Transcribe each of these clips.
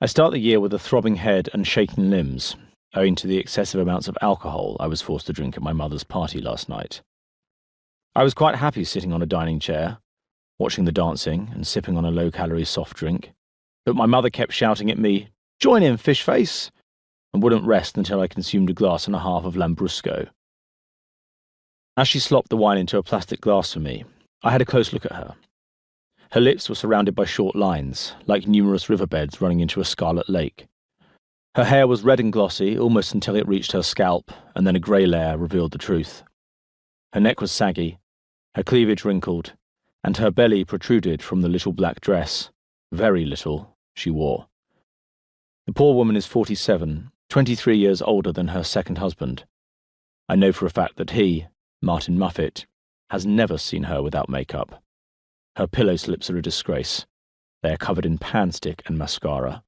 I start the year with a throbbing head and shaking limbs, owing to the excessive amounts of alcohol I was forced to drink at my mother's party last night. I was quite happy sitting on a dining chair, watching the dancing and sipping on a low-calorie soft drink, but my mother kept shouting at me, "Join in, fish face," and wouldn't rest until I consumed a glass and a half of Lambrusco. As she slopped the wine into a plastic glass for me, I had a close look at her. Her lips were surrounded by short lines, like numerous riverbeds running into a scarlet lake. Her hair was red and glossy, almost until it reached her scalp, and then a grey layer revealed the truth. Her neck was saggy, her cleavage wrinkled, and her belly protruded from the little black dress, very little, she wore. The poor woman is 47, 23 years older than her second husband. I know for a fact that he, Martin Muffet, has never seen her without makeup. Her pillow slips are a disgrace. They are covered in panstick and mascara.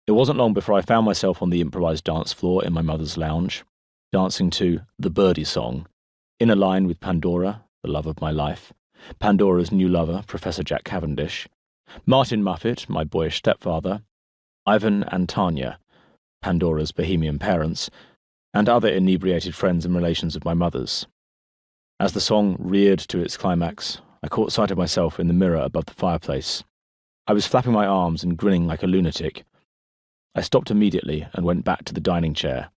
It wasn't long before I found myself on the improvised dance floor in my mother's lounge, dancing to the Birdie song, in a line with Pandora, the love of my life, Pandora's new lover, Professor Jack Cavendish, Martin Muffet, my boyish stepfather, Ivan and Tanya, Pandora's bohemian parents, and other inebriated friends and relations of my mother's. As the song reared to its climax, I caught sight of myself in the mirror above the fireplace. I was flapping my arms and grinning like a lunatic. I stopped immediately and went back to the dining chair.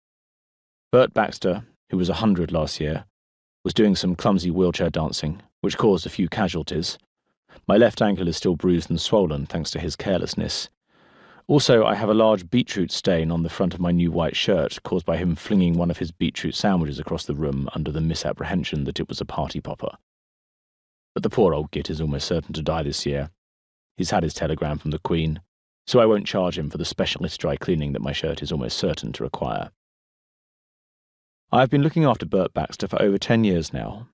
Bert Baxter, who was 100 last year, was doing some clumsy wheelchair dancing, which caused a few casualties. My left ankle is still bruised and swollen thanks to his carelessness. Also, I have a large beetroot stain on the front of my new white shirt caused by him flinging one of his beetroot sandwiches across the room under the misapprehension that it was a party popper. But the poor old git is almost certain to die this year. He's had his telegram from the Queen, so I won't charge him for the specialist dry cleaning that my shirt is almost certain to require. I have been looking after Bert Baxter for over 10 years now,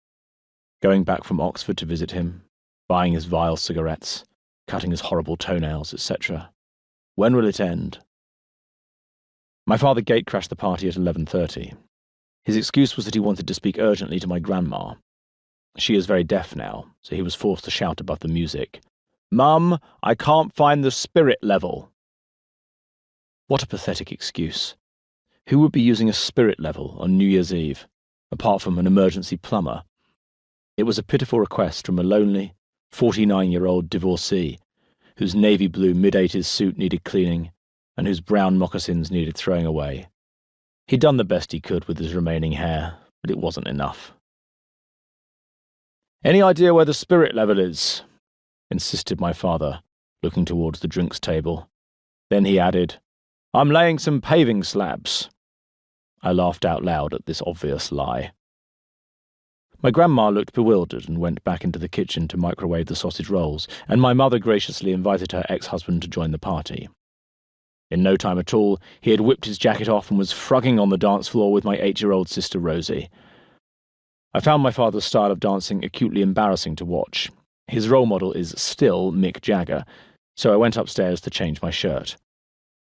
going back from Oxford to visit him, buying his vile cigarettes, cutting his horrible toenails, etc. When will it end? My father gate-crashed the party at 11:30. His excuse was that he wanted to speak urgently to my grandma. She is very deaf now, so he was forced to shout above the music, "Mum, I can't find the spirit level." What a pathetic excuse. Who would be using a spirit level on New Year's Eve, apart from an emergency plumber? It was a pitiful request from a lonely, 49-year-old divorcee, whose navy blue mid-80s suit needed cleaning, and whose brown moccasins needed throwing away. He'd done the best he could with his remaining hair, but it wasn't enough. "Any idea where the spirit level is?" insisted my father, looking towards the drinks table. Then he added, "I'm laying some paving slabs." I laughed out loud at this obvious lie. My grandma looked bewildered and went back into the kitchen to microwave the sausage rolls, and my mother graciously invited her ex-husband to join the party. In no time at all, he had whipped his jacket off and was frugging on the dance floor with my 8-year-old sister Rosie. I found my father's style of dancing acutely embarrassing to watch. His role model is still Mick Jagger, so I went upstairs to change my shirt.